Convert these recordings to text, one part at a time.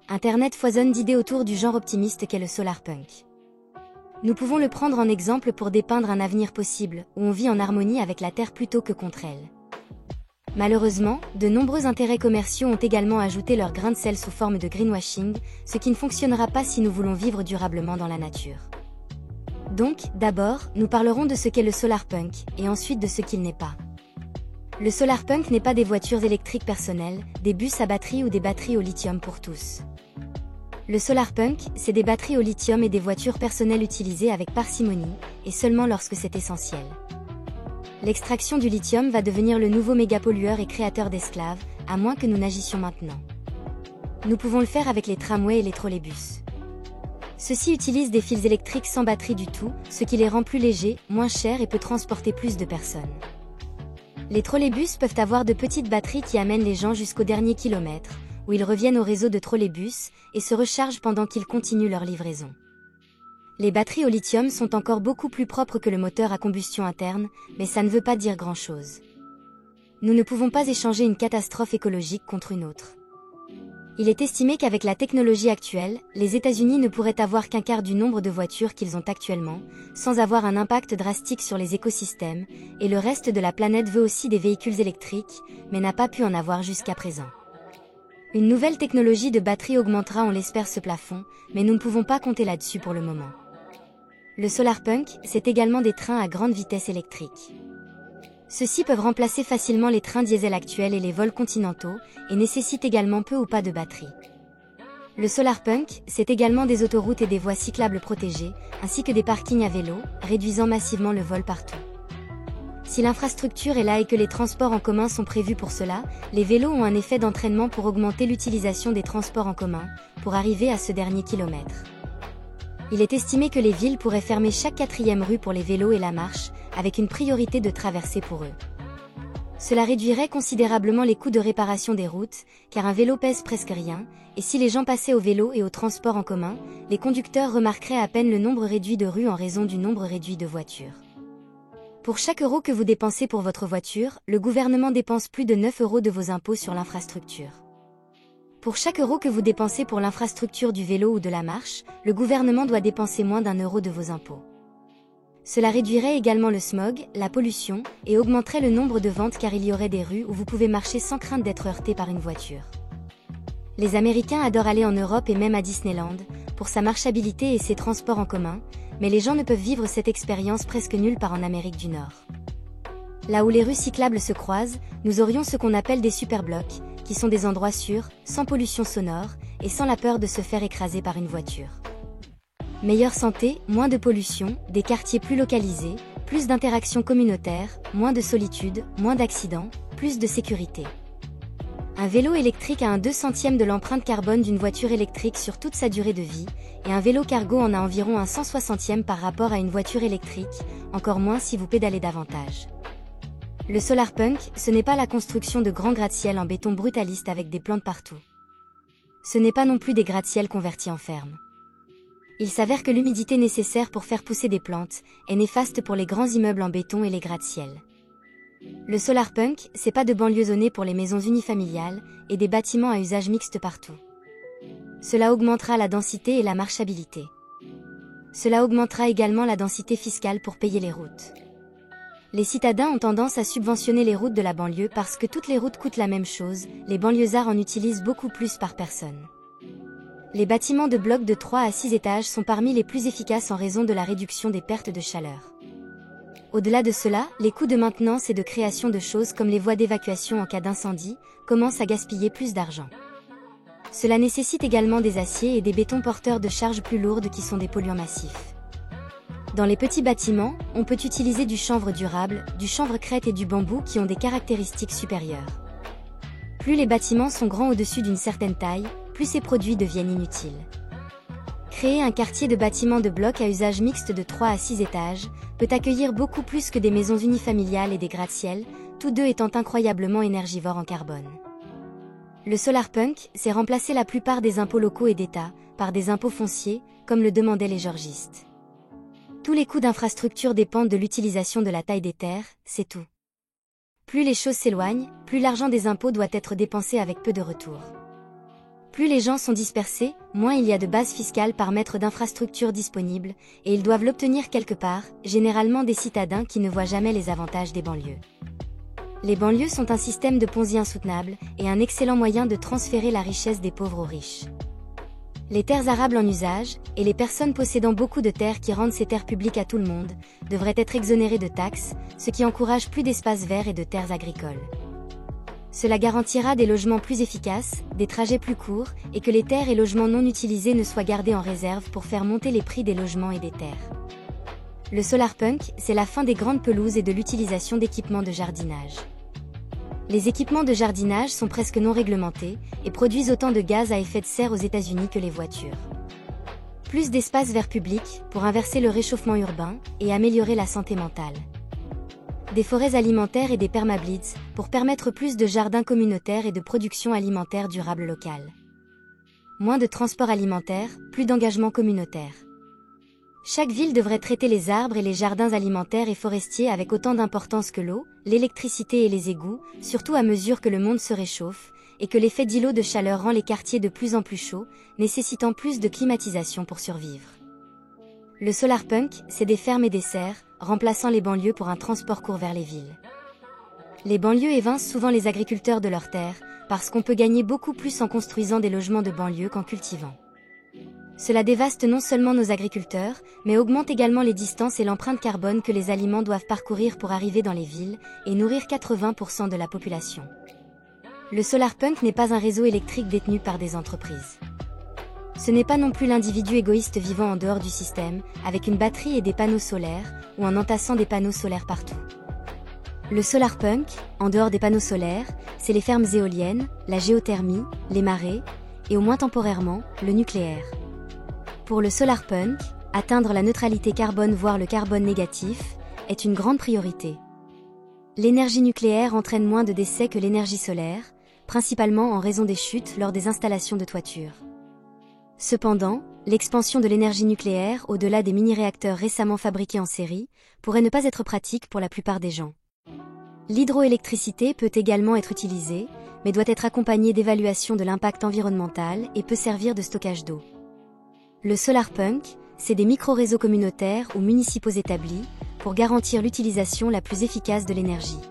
Internet foisonne d'idées autour du genre optimiste qu'est le solarpunk. Nous pouvons le prendre en exemple pour dépeindre un avenir possible, où on vit en harmonie avec la Terre plutôt que contre elle. Malheureusement, de nombreux intérêts commerciaux ont également ajouté leur grain de sel sous forme de greenwashing, ce qui ne fonctionnera pas si nous voulons vivre durablement dans la nature. Donc, d'abord, nous parlerons de ce qu'est le solarpunk, et ensuite de ce qu'il n'est pas. Le solarpunk n'est pas des voitures électriques personnelles, des bus à batterie ou des batteries au lithium pour tous. Le solarpunk, c'est des batteries au lithium et des voitures personnelles utilisées avec parcimonie, et seulement lorsque c'est essentiel. L'extraction du lithium va devenir le nouveau mégapollueur et créateur d'esclaves, à moins que nous n'agissions maintenant. Nous pouvons le faire avec les tramways et les trolleybus. Ceux-ci utilisent des fils électriques sans batterie du tout, ce qui les rend plus légers, moins chers et peut transporter plus de personnes. Les trolleybus peuvent avoir de petites batteries qui amènent les gens jusqu'au dernier kilomètre, où ils reviennent au réseau de trolleybus et se rechargent pendant qu'ils continuent leur livraison. Les batteries au lithium sont encore beaucoup plus propres que le moteur à combustion interne, mais ça ne veut pas dire grand-chose. Nous ne pouvons pas échanger une catastrophe écologique contre une autre. Il est estimé qu'avec la technologie actuelle, les États-Unis ne pourraient avoir qu'un quart du nombre de voitures qu'ils ont actuellement, sans avoir un impact drastique sur les écosystèmes, et le reste de la planète veut aussi des véhicules électriques, mais n'a pas pu en avoir jusqu'à présent. Une nouvelle technologie de batterie augmentera, on l'espère, ce plafond, mais nous ne pouvons pas compter là-dessus pour le moment. Le solarpunk, c'est également des trains à grande vitesse électrique. Ceux-ci peuvent remplacer facilement les trains diesel actuels et les vols continentaux, et nécessitent également peu ou pas de batterie. Le solarpunk, c'est également des autoroutes et des voies cyclables protégées, ainsi que des parkings à vélo, réduisant massivement le vol partout. Si l'infrastructure est là et que les transports en commun sont prévus pour cela, les vélos ont un effet d'entraînement pour augmenter l'utilisation des transports en commun, pour arriver à ce dernier kilomètre. Il est estimé que les villes pourraient fermer chaque 4e rue pour les vélos et la marche, avec une priorité de traversée pour eux. Cela réduirait considérablement les coûts de réparation des routes, car un vélo pèse presque rien, et si les gens passaient au vélo et au transport en commun, les conducteurs remarqueraient à peine le nombre réduit de rues en raison du nombre réduit de voitures. Pour chaque euro que vous dépensez pour votre voiture, le gouvernement dépense plus de 9 euros de vos impôts sur l'infrastructure. Pour chaque euro que vous dépensez pour l'infrastructure du vélo ou de la marche, le gouvernement doit dépenser moins d'1 euro de vos impôts. Cela réduirait également le smog, la pollution, et augmenterait le nombre de ventes car il y aurait des rues où vous pouvez marcher sans crainte d'être heurté par une voiture. Les Américains adorent aller en Europe et même à Disneyland, pour sa marchabilité et ses transports en commun, mais les gens ne peuvent vivre cette expérience presque nulle part en Amérique du Nord. Là où les rues cyclables se croisent, nous aurions ce qu'on appelle des superblocs, qui sont des endroits sûrs, sans pollution sonore, et sans la peur de se faire écraser par une voiture. Meilleure santé, moins de pollution, des quartiers plus localisés, plus d'interactions communautaires, moins de solitude, moins d'accidents, plus de sécurité. Un vélo électrique a un 2/100 de l'empreinte carbone d'une voiture électrique sur toute sa durée de vie, et un vélo cargo en a environ un 160e par rapport à une voiture électrique, encore moins si vous pédalez davantage. Le solarpunk, ce n'est pas la construction de grands gratte-ciel en béton brutaliste avec des plantes partout. Ce n'est pas non plus des gratte-ciel convertis en fermes. Il s'avère que l'humidité nécessaire pour faire pousser des plantes est néfaste pour les grands immeubles en béton et les gratte-ciel. Le solarpunk, c'est pas de banlieue zonée pour les maisons unifamiliales et des bâtiments à usage mixte partout. Cela augmentera la densité et la marchabilité. Cela augmentera également la densité fiscale pour payer les routes. Les citadins ont tendance à subventionner les routes de la banlieue parce que toutes les routes coûtent la même chose, les banlieusards en utilisent beaucoup plus par personne. Les bâtiments de blocs de 3 à 6 étages sont parmi les plus efficaces en raison de la réduction des pertes de chaleur. Au-delà de cela, les coûts de maintenance et de création de choses comme les voies d'évacuation en cas d'incendie commencent à gaspiller plus d'argent. Cela nécessite également des aciers et des bétons porteurs de charges plus lourdes qui sont des polluants massifs. Dans les petits bâtiments, on peut utiliser du chanvre durable, du chanvre crête et du bambou qui ont des caractéristiques supérieures. Plus les bâtiments sont grands au-dessus d'une certaine taille, plus ces produits deviennent inutiles. Créer un quartier de bâtiments de blocs à usage mixte de 3 à 6 étages peut accueillir beaucoup plus que des maisons unifamiliales et des gratte-ciel, tous deux étant incroyablement énergivores en carbone. Le solarpunk, c'est remplacer la plupart des impôts locaux et d'État par des impôts fonciers, comme le demandaient les georgistes. Tous les coûts d'infrastructure dépendent de l'utilisation de la taille des terres, c'est tout. Plus les choses s'éloignent, plus l'argent des impôts doit être dépensé avec peu de retour. Plus les gens sont dispersés, moins il y a de base fiscale par mètre d'infrastructure disponible, et ils doivent l'obtenir quelque part, généralement des citadins qui ne voient jamais les avantages des banlieues. Les banlieues sont un système de Ponzi insoutenable, et un excellent moyen de transférer la richesse des pauvres aux riches. Les terres arables en usage, et les personnes possédant beaucoup de terres qui rendent ces terres publiques à tout le monde, devraient être exonérées de taxes, ce qui encourage plus d'espaces verts et de terres agricoles. Cela garantira des logements plus efficaces, des trajets plus courts, et que les terres et logements non utilisés ne soient gardés en réserve pour faire monter les prix des logements et des terres. Le solarpunk, c'est la fin des grandes pelouses et de l'utilisation d'équipements de jardinage. Les équipements de jardinage sont presque non réglementés, et produisent autant de gaz à effet de serre aux États-Unis que les voitures. Plus d'espaces verts publics, pour inverser le réchauffement urbain, et améliorer la santé mentale. Des forêts alimentaires et des permablitz, pour permettre plus de jardins communautaires et de production alimentaire durable locale. Moins de transport alimentaire, plus d'engagement communautaire. Chaque ville devrait traiter les arbres et les jardins alimentaires et forestiers avec autant d'importance que l'eau, l'électricité et les égouts, surtout à mesure que le monde se réchauffe, et que l'effet d'îlot de chaleur rend les quartiers de plus en plus chauds, nécessitant plus de climatisation pour survivre. Le solarpunk, c'est des fermes et des serres, remplaçant les banlieues pour un transport court vers les villes. Les banlieues évincent souvent les agriculteurs de leurs terres, parce qu'on peut gagner beaucoup plus en construisant des logements de banlieue qu'en cultivant. Cela dévaste non seulement nos agriculteurs, mais augmente également les distances et l'empreinte carbone que les aliments doivent parcourir pour arriver dans les villes, et nourrir 80% de la population. Le solarpunk n'est pas un réseau électrique détenu par des entreprises. Ce n'est pas non plus l'individu égoïste vivant en dehors du système, avec une batterie et des panneaux solaires, ou en entassant des panneaux solaires partout. Le solarpunk, en dehors des panneaux solaires, c'est les fermes éoliennes, la géothermie, les marées, et au moins temporairement, le nucléaire. Pour le solarpunk, atteindre la neutralité carbone voire le carbone négatif, est une grande priorité. L'énergie nucléaire entraîne moins de décès que l'énergie solaire, principalement en raison des chutes lors des installations de toiture. Cependant, l'expansion de l'énergie nucléaire au-delà des mini-réacteurs récemment fabriqués en série, pourrait ne pas être pratique pour la plupart des gens. L'hydroélectricité peut également être utilisée, mais doit être accompagnée d'évaluation de l'impact environnemental et peut servir de stockage d'eau. Le solarpunk, c'est des micro-réseaux communautaires ou municipaux établis, pour garantir l'utilisation la plus efficace de l'énergie.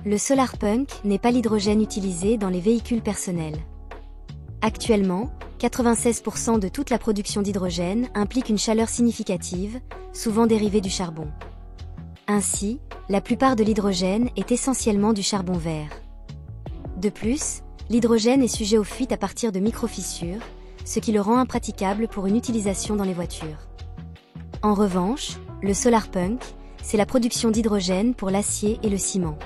Le solarpunk n'est pas l'hydrogène utilisé dans les véhicules personnels. Actuellement, 96% de toute la production d'hydrogène implique une chaleur significative, souvent dérivée du charbon. Ainsi, la plupart de l'hydrogène est essentiellement du charbon vert. De plus, l'hydrogène est sujet aux fuites à partir de micro-fissures, ce qui le rend impraticable pour une utilisation dans les voitures. En revanche, le solarpunk, c'est la production d'hydrogène pour l'acier et le ciment.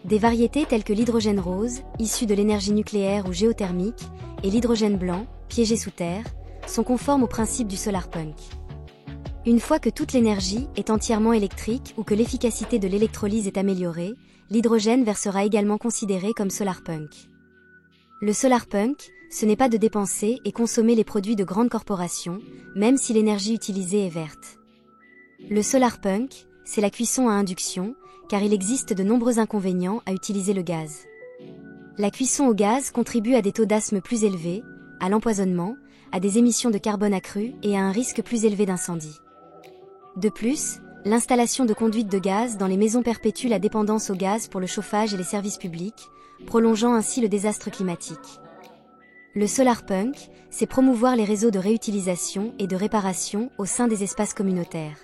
Des variétés telles que l'hydrogène rose, issu de l'énergie nucléaire ou géothermique, et l'hydrogène blanc, piégé sous terre, sont conformes au principe du solarpunk. Une fois que toute l'énergie est entièrement électrique ou que l'efficacité de l'électrolyse est améliorée, l'hydrogène vert sera également considéré comme solarpunk. Le solarpunk, ce n'est pas de dépenser et consommer les produits de grandes corporations, même si l'énergie utilisée est verte. Le solarpunk, c'est la cuisson à induction, car il existe de nombreux inconvénients à utiliser le gaz. La cuisson au gaz contribue à des taux d'asthme plus élevés, à l'empoisonnement, à des émissions de carbone accrues et à un risque plus élevé d'incendie. De plus, l'installation de conduites de gaz dans les maisons perpétue la dépendance au gaz pour le chauffage et les services publics, prolongeant ainsi le désastre climatique. Le solarpunk, c'est promouvoir les réseaux de réutilisation et de réparation au sein des espaces communautaires.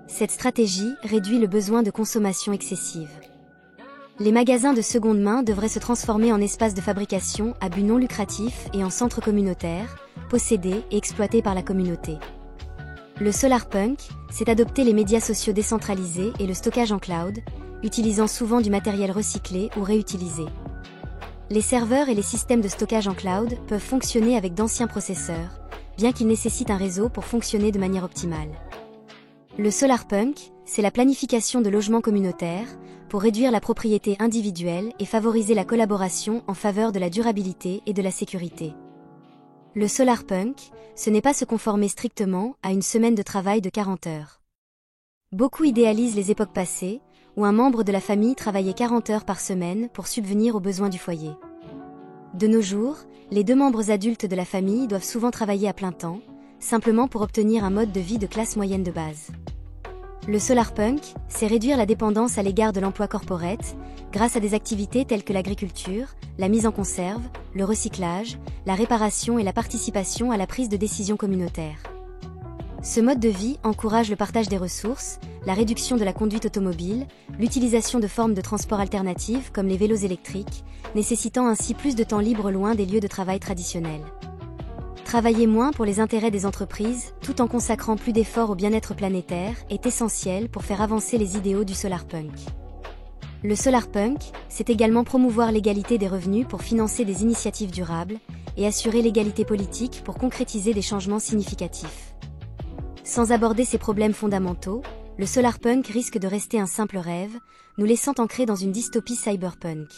Cette stratégie réduit le besoin de consommation excessive. Les magasins de seconde main devraient se transformer en espaces de fabrication à but non lucratif et en centres communautaires, possédés et exploités par la communauté. Le solarpunk, c'est adopter les médias sociaux décentralisés et le stockage en cloud, utilisant souvent du matériel recyclé ou réutilisé. Les serveurs et les systèmes de stockage en cloud peuvent fonctionner avec d'anciens processeurs, bien qu'ils nécessitent un réseau pour fonctionner de manière optimale. Le solarpunk, c'est la planification de logements communautaires, pour réduire la propriété individuelle et favoriser la collaboration en faveur de la durabilité et de la sécurité. Le solarpunk, ce n'est pas se conformer strictement à une semaine de travail de 40 heures. Beaucoup idéalisent les époques passées, où un membre de la famille travaillait 40 heures par semaine pour subvenir aux besoins du foyer. De nos jours, les deux membres adultes de la famille doivent souvent travailler à plein temps, simplement pour obtenir un mode de vie de classe moyenne de base. Le solarpunk, c'est réduire la dépendance à l'égard de l'emploi corporate, grâce à des activités telles que l'agriculture, la mise en conserve, le recyclage, la réparation et la participation à la prise de décision communautaire. Ce mode de vie encourage le partage des ressources, la réduction de la conduite automobile, l'utilisation de formes de transport alternatives comme les vélos électriques, nécessitant ainsi plus de temps libre loin des lieux de travail traditionnels. Travailler moins pour les intérêts des entreprises, tout en consacrant plus d'efforts au bien-être planétaire, est essentiel pour faire avancer les idéaux du solarpunk. Le solarpunk, c'est également promouvoir l'égalité des revenus pour financer des initiatives durables, et assurer l'égalité politique pour concrétiser des changements significatifs. Sans aborder ces problèmes fondamentaux, le solarpunk risque de rester un simple rêve, nous laissant ancrés dans une dystopie cyberpunk.